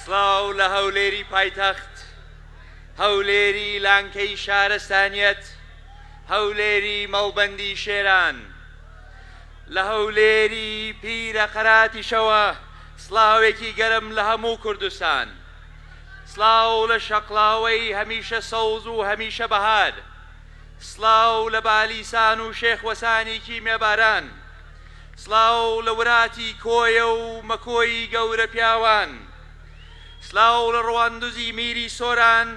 سڵاو لە هەولێری پایتەخت، هەولێری لانکەی شارستانیەت، هەولێری مەڵبەندی شێران، لە هەولێری پیرە قەراتیشەوە سڵاوێکی گەرم لە هەموو کوردستان. سڵاو لە شەقڵاوەی هەمیشە سەوز و هەمیشە بەهار، سڵاو لە بالیسان و شێخوەسانی کیمێباران، سڵاو لە وراتی کۆیە و مەکۆی گەورە پیاوان، سڵاو لە ڕواندوزی میری سۆران،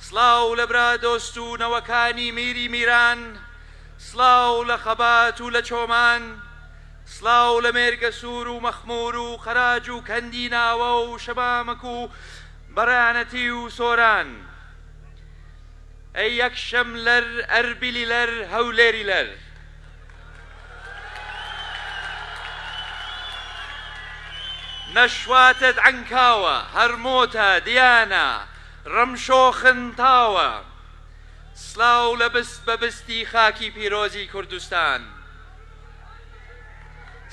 سڵاو لە برادۆست و نەوەکانی میری میران، سڵاو لە خەبات و لە چۆمان، سڵاو لە مێرگە سوور و مەخمور و خەراج و کەندی ناوە و شەبامەک و بەڕانەتی و سۆران. ئەی یەکشەم لەر ئەربیلی لەر هەولێری لەر، نەشواتت عەنکاوە هەرمۆتە دیانە ڕەمشۆخن تاوە. سڵاو لە بست بە بستی خاکی پیرۆزی کوردستان.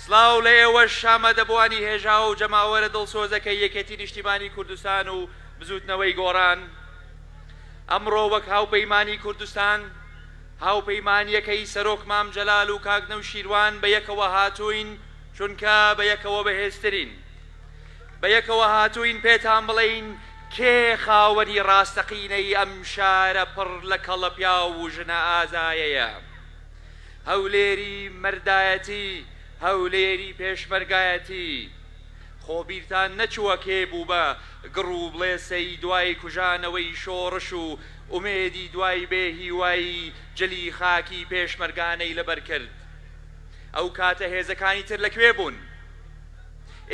سڵاو لە ئێوە شامە دەبوانی هێژا و جەماوەرە دڵسۆزەکەی یەکێتی نیشتیمانی کوردستان و بزوتنەوەی گۆڕان. ئەمڕۆ وەک هاوپەیمانی کوردستان، هاوپەیمانیەکەی سەرۆک مام جەلال و کاک نەوشیروان بە یەکەوە هاتووین، چونکە بە یەکەوە بەهێزترین. بە یەکەوە هاتووین پێتان بڵین کێ خاوەنی ڕاستەقینەی ئەم شارە پڕ لە کەڵەپیا و ژنە ئازایەیە. هەولێری مەردایەتی، هەولێری پێشمەرگایەتی. خۆبیرتان نەچووە کێ بوو بە گڕ و بڵێسەی دوای کوژانەوەی شۆڕش و ئومێدی دوای بێهیوایی جلی خاکی پێشمەرگانەی لەبەر کرد. ئەو کاتە هێزەکانی تر لەکوێ بوون؟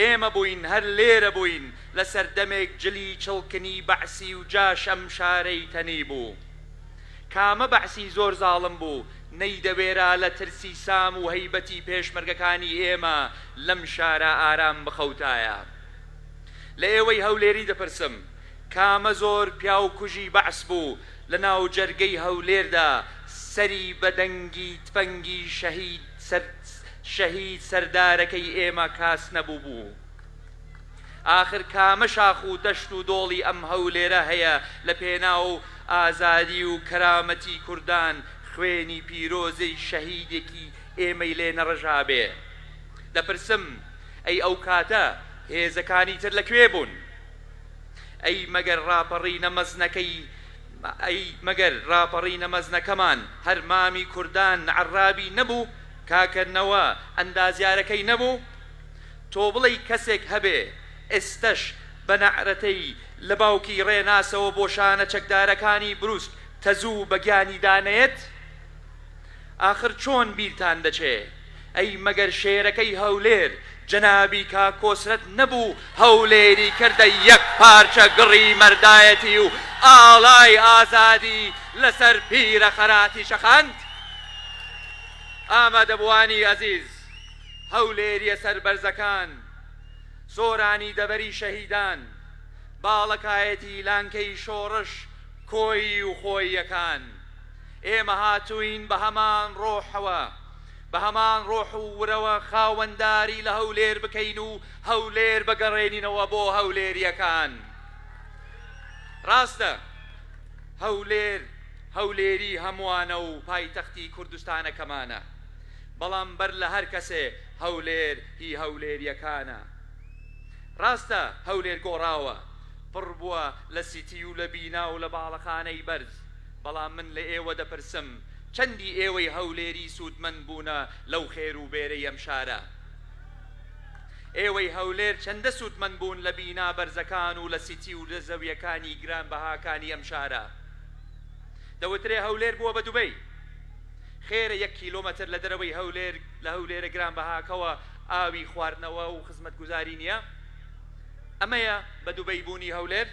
ئێمە بووین، هەر لێرە بووین، لە سەردەمێک جلی چڵکنی بەعسی و جاش ئەم شارەی تەنی بوو. کامە بەعسی زۆر زاڵم بوو، نەیدەوێرا لە ترسی سام و هەیبەتی پێشمەرگەکانی ئێمە لەم شارە ئارام بخەوتایە. لە ئێوەی هەولێری دەپرسم، کامە زۆر پیا و کوژی بەعس بوو لە ناو جەرگەی هەولێردا سەری بەدەنگی تفەنگی شەهید سەردارەکەی ئێمە کاس نەبوو بوو. ئاخر کامە شاخ و دەشت و دۆڵی ئەم هەولێرە هەیە لە پێناو ئازادی و کەرامەتی کوردان خوێنی پیرۆزەی شەهیدێکی ئێمەی لێ نەڕژابێ. دەپرسم ئەی ئەو کاتە هێزەکانی تر لەکوێ بوون؟ ئەی مەگەر ڕاپەڕی نەمەزنەکەمان هەر مامی کوردان عەرابی نەبوو؟ کاکردنەوە ئەندازیارەکەی نەبوو؟ تۆ بڵێ کەسێک هەبێ ئێستەش بە نەعرەتەی لە باوکی ڕێناسەوە بۆ شانە چەکدارەکانی بروست تەزوو بە گیانی دانێت؟ ئاخر چۆن بیرتان دەچێ؟ ئەی مەگەر شێرەکەی هەولێر جەنابی کاکۆسرەت نەبوو هەولێری کردە یەک پارچە گڕی مەردایەتی و ئاڵای ئازادی لەسەر پیرە خەراتی شەخاند؟ ئامادەبوانی ئەزیز، هەولێریە سەربەرزەکان، سۆرانی دەبەری شەهیدان، باڵەکایەتی لانکەی شۆڕش کۆی و خۆیەکان. ئێمە هاتووین بە هەمان ڕۆحەوە، بە هەمان ڕۆح و ورەوە خاوەنداری لە هەولێر بکەین و هەولێر بگەڕێنینەوە بۆ هەولێریەکان. ڕاستە هەولێری هەمووانە و پایتەختی کوردستانەکەمانە، بەڵام بەر لە هەر کەسێ هەولێر هی هەولێریەکانە. ڕاستە هەولێر گۆڕاوە، پڕ بووە لە سیتی و لە بینا و لە باڵەخانەی بەرز، بەڵام من لە ئێوە دەپرسم چەندی ئێوەی هەولێری سوودمەند بوونە لەو خێر و بێرەی ئەم شارە؟ ئێوەی هەولێر چەندە سوودمەند بوون لە بینا بەرزەکان و لە سیتی و لە زەویەکانی گرانبەهاکانی ئەم شارە؟ دەوترێ هەولێر بووە بە دوبەی. خێرە 1 کیلۆمەتر لە دەرەوەی هەولێر لە هەولێرە گرانبەهاکەوە ئاوی خواردنەوە و خزمەتگوزاری نییە؟ ئەمەیە بە دوبەی بوونی هەولێر؟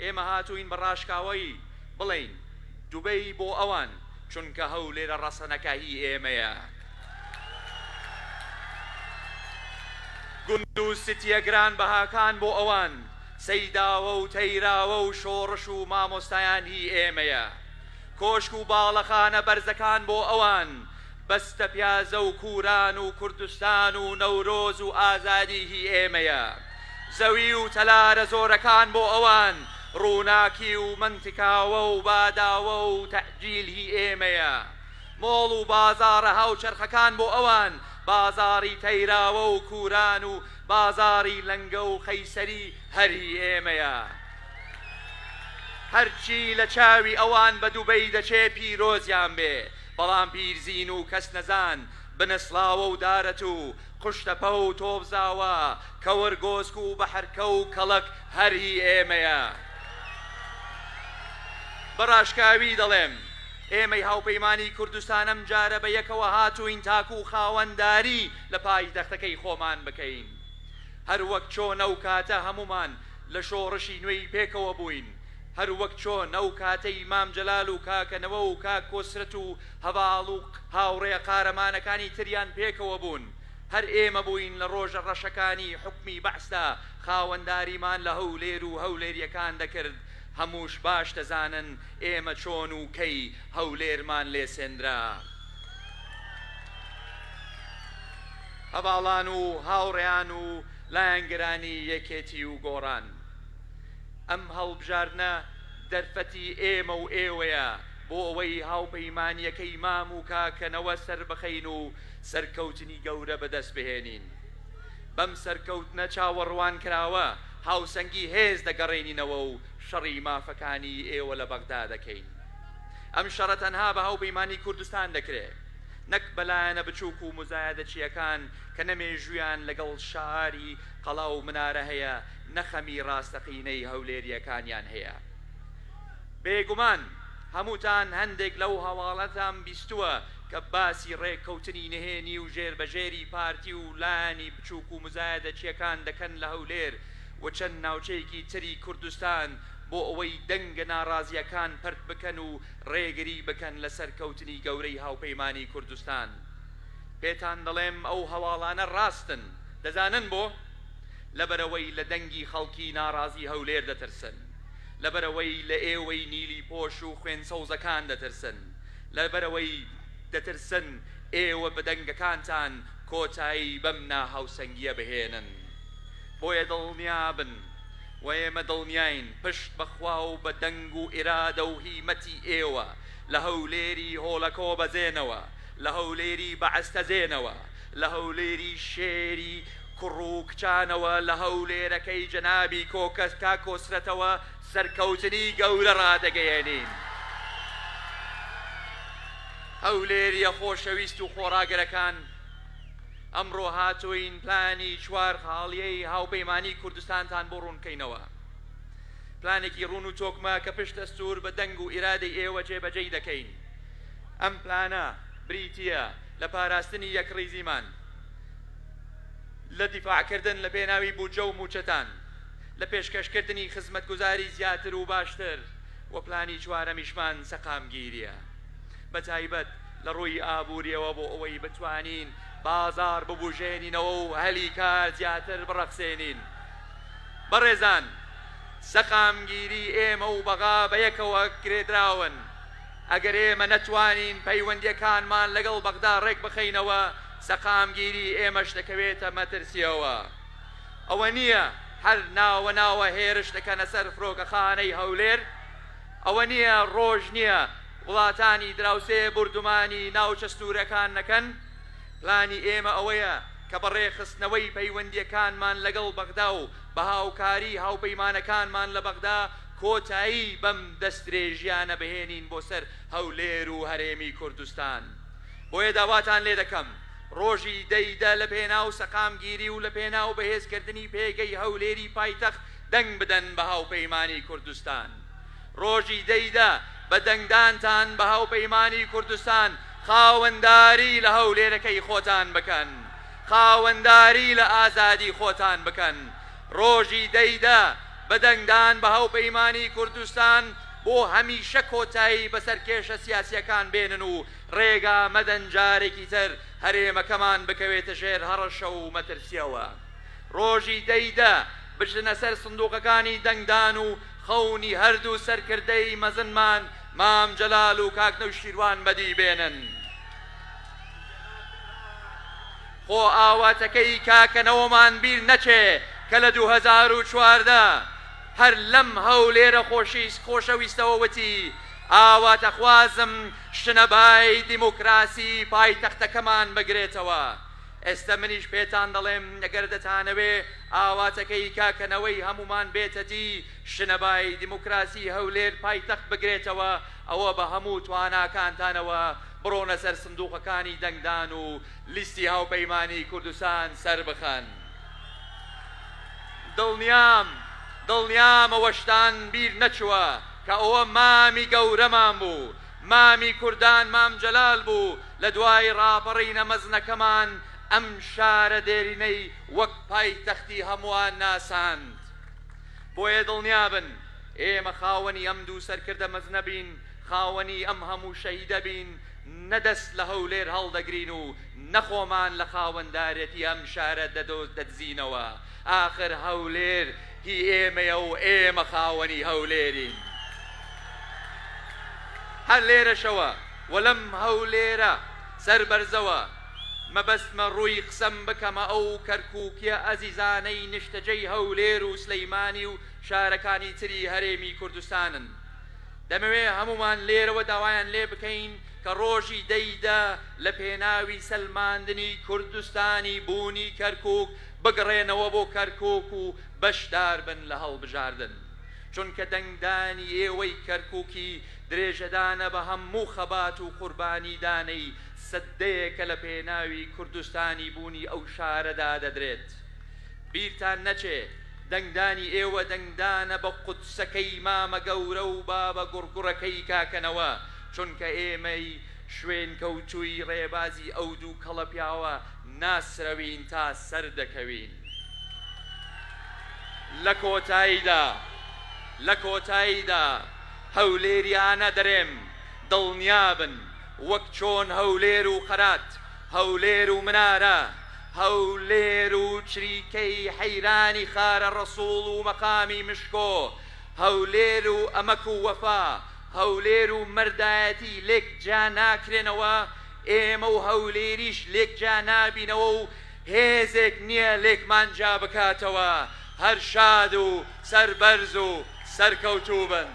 ئێمە هاتووین بە ڕاشکاوەی بڵین دوبەی بۆ ئەوان چونکە هەولێرە ڕەسەنەکەهی ئێمەیە. گوند و ستیە گرانبەهاکان بۆ ئەوان، سەیداوە و تەیراوە و شۆڕش و مامۆستایان هی ئێمەیە. کۆشک و باڵەخانە بەرزەکان بۆ ئەوان، بەستە پیازە و کووران و کوردستان و نەورۆز و ئازادی هی ئێمەیە. زەوی و تەلارە زۆرەکان بۆ ئەوان ڕووناکی و منتیکاوە و باداوە و تەعجیلی ئێمەیە مۆڵ و بازارە هاوچەرخەکان بۆ ئەوان بازاری تەیراوە و کوران و بازاری لەنگە و خەیسەری هەری ئێمەیە هەرچی لە چاوی ئەوان بە دووبەی دەچێ پیرۆزیان بێ بەڵام پیرزین و کەس نەزان بنسڵاوە و دارەت و قوشتەپە و تۆبزاوە کەوەرگۆزک و بەحەرکە و کەڵک هەری ئێمەیە بەڕاشکاوی دەڵێم ئێمەی هاوپەیمانی کوردستان ئەم جارە بە یەکەوە هاتووین تاکو و خاوەنداری لە پایتەختەکەی خۆمان بکەین هەر وەک چۆن ئەو کاتە هەمومان لە شۆڕشی نوێی پێکەوە بووین هەر وەک چۆن ئەو کاتەی مام جەلال و کاکەنەوە و کاک کۆسرەت و هەواڵ و هاوڕێ قارەمانەکانی تریان پێکەوە بوون هەر ئێمە بووین لە ڕۆژە ڕەشەکانی حکمی بەعستا خاوەنداریمان لە هەولێر و هەولێریەکان دەکرد هەمووش باش دەزانن ئێمە چۆن و کەی هەولێرمان لێسێنرا هەواڵان و هاوڕێیان و لایەنگرانی یەکێتی و گۆڕان ئەم هەڵبژارنە دەرفەتی ئێمە و ئێوەیە بۆ ئەوەی هاوپەیمانیەکەی مام و کاکەنەوە سەر بخەین و سەرکەوتنی گەورە بەدەست بهێنین بەم سەرکەوتنە چاوەڕوان کراوە هاوسەنگی هێز دەگەڕێنینەوە و شەڕی مافەکانی ئێوە لە بەغدا دەکەین ئەم شەڕە تەنها بە هاوپەیمانی کوردستان دەکرێت نەک بەلایەنە بچووک و مزایەدەچیەکان کە نەمێژویان لەگەڵ شعاری قەڵا و منارە هەیە نەخەمی ڕاستەقینەی هەولێریەکانیان هەیە بێگومان هەمووتان هەندێک لەو هەواڵەتان بیستووە کە باسی ڕێککەوتنی نهێنی و ژێربەژێری پارتی و لایەنی بچووک و مزایەدەچیەکان دەکەن لە هەولێر و چەند ناوچەیەکی تری کوردستان بۆ ئەوەی دەنگە ناڕازیەکان پرت بکەن و ڕێگری بکەن لە سەرکەوتنی گەورەی هاوپەیمانی کوردستان پێتان دەڵێم ئەو هەواڵانە ڕاستن دەزانن بۆ لەبەرەوەی لە دەنگی خەڵکی ناڕازی هەولێر دەترسن لەبەرەوەی لە ئێوەی نیلی پۆش و خوێن سەوزەکان دەترسن لەبەرەوەی دەترسن ئێوە بە دەنگەکانتان کۆتایی بەم ناهاوسەنگیە بهێنن بۆیە دڵنیابن و ئێمە دڵنیاین پشت بەخوا و بە دەنگ و ئێرادە و هیمەتی ئێوە لە هەولێری هۆڵەکۆ بەزێنەوە لە هەولێری بەعەستەزێنەوە لە هەولێری شێری کوڕ و کچانەوە لە هەولێرەکەی جەنابی کۆکەسکا کۆسرەتەوە سەرکەوتنی گەورە ڕادەگەیەنین هەولێریە خۆشەویست و خۆراگەرەکان ئەمڕۆ هاتووین پلانی چوار خاڵیەی هاوپەیمانی کوردستانتان بۆ ڕوونکەینەوە پلانێکی ڕوون و تۆکمە کە پشت دەستور بە دەنگ و ئیرادەی ئێوە جێبەجێی دەکەین ئەم پلانە بریتیە لە پاراستنی یەکڕیزیمان لە دیفاعکردن لە پێناوی بودجە و موچەتان لە پێشکەشکردنی خزمەتگوزاری زیاتر و باشتر و پلانی چوارەمیشمان سەقامگیریە بە تایبەت لە ڕووی ئابووریەوە بۆ ئەوەی بتوانین بازار ببوژێنینەوە و هەلی کار زیاتر بڕەخسێنین بەڕێزان سەقامگیری ئێمە و بەغا بە یەکەوە کرێدراون ئەگەر ئێمە نەتوانین پەیوەندیەکانمان لەگەڵ بەغدا ڕێک بخەینەوە سەقامگیری ئێمەش دەکەوێتە مەترسیەوە ئەوە نییە هەر ناوە ناوە هێرش دەکەنە سەر فرۆکەخانەی هەولێر ئەوە نییە ڕۆژ نییە وڵاتانی دراوسێ بردومانی ناوچەستورەکان نەکەن پلانی ئێمە ئەوەیە کە بەڕێخستنەوەی پەیوەندیەکانمان لەگەڵ بەغدا و بە هاوکاری هاوپەیمانەکانمان لە بەغدا کۆتایی بەم دەستدرێژیانە بهێنین بۆ سەر هەولێر و هەرێمی کوردستان بۆیە داواتان لێ دەکەم ڕۆژی دەیدە لە پێناو سەقامگیری و لە پێناو بەهێزکردنی پێگەی هەولێری پایتەخت دەنگ بدەن بە هاوپەیمانی کوردستان ڕۆژی دەیدە بە دەنگدانتان بە هاوپەیمانی کوردستان خاوەنداری لە هەولێرەکەی خۆتان بکەن خاوەنداری لە ئازادی خۆتان بکەن ڕۆژی دەیدە بە دەنگدان بە هاوپەیمانی کوردستان بۆ هەمیشە کۆتایی بەسەر کێشە سیاسیەکان بێنن و ڕێگا مەدەن جارێکی تر هەرێمەکەمان بکەوێتە ژێر هەڕەشە و مەترسیەوە ڕۆژی دەیدە بچنە سەر سندوقەکانی دەنگدان و خەونی هەردوو سەرکردەی مەزنمان مام جەلال و کاک نەوشیروان بەدی بێنن خۆ ئاواتەکەی کاکەنەوەمان بیر نەچێ کە لە 2014 هەر لەم هەولێرە خۆشەویستەوەوەتی ئاواتەخوازم شنەبای دیموکراسی پایتەختەکەمان بگرێتەوە. ئێستا منیش پێتان دەڵێم ئەگەر دەتانەوێ ئاواتەکەی کاکەنەوەی هەمومان بێتەتی شنەبای دیموکراسی هەولێر پایتەخت بگرێتەوە، ئەوە بە هەموو تواناکانتانەوە بڕۆنە سەر سندوقەکانی دەنگدان و لیستی هاوپەیمانی کوردستان سەر بخەن. دڵنیام ئەوەشتان بیر نەچووە کە ئەوە مامی گەورەمان بوو، مامی کوردان مام جەلال بوو لە دوای ڕاپەڕینە مەزنەکەمان ئەم شارە دێرینەی وەک پایتەختی هەمووان ناساند. بۆیە دڵنیابن ئێمە خاوەنی ئەم دوو سەرکردە مەزنە بین، خاوەنی ئەم هەموو شەهیدە بین، نەدەست لە هەولێر هەڵدەگرین و نەخۆمان لە خاوەندارەتی ئەم شارە دەدزینەوە. ئاخر هەولێر هی ئێمەیە و ئێمە خاوەنی هەولێرین. هەر لێرەشەوە و لەم هەولێرە سەربەرزەوە مەبەستمە ڕووی قسەم بکەمە ئەو کەرکووکیە ئەزیزانەی نیشتەجەی هەولێر و سلەیمانی و شارەکانی تری هەرێمی کوردستانن. دەمەوێ هەمومان لێرەوە داوایان لێ بکەین کە ڕۆژی دەیدا لە پێناوی سەلماندنی کوردستانی بوونی کەرکووک بگڕێنەوە بۆ کەرکووک و بەشدار بن لە هەڵبژاردن، چونکە دەنگدانی ئێوەی کەرکووکی درێژەدانە بە هەموو خەبات و قوربانی دانەی سەدەیەکە لە پێناوی کوردستانی بوونی ئەو شارەدا دەدرێت. بیرتان نەچێ دەنگدانی ئێوە دەنگدانە بە قودسەکەی مامە گەورە و بابە گوڕگوڕەکەی کاکەنەوە، چونکە ئێمەی شوێن کەوتووی ڕێبازی ئەو دوو کەڵە پیاوە ناسرەوین تا سەر دەکەوین. لە کۆتاییدا هەولێریانە دەرێم دڵنیابن وەک چۆن هەولێر و قەرات، هەولێر و منارە، هەولێر و چریکەی حەیرانی خارە ڕەسوڵ و مەقامی مشکۆ، هەولێر و ئەمەک و وەفا، هەولێر و مەردایەتی لێک جا ناکرێنەوە، ئێمە و هەولێریش لێک جا نابینەوە و هێزێک نییە لێکمان جا بکاتەوە. هەر شاد و سەربەرز و سەرکەوتوو بن.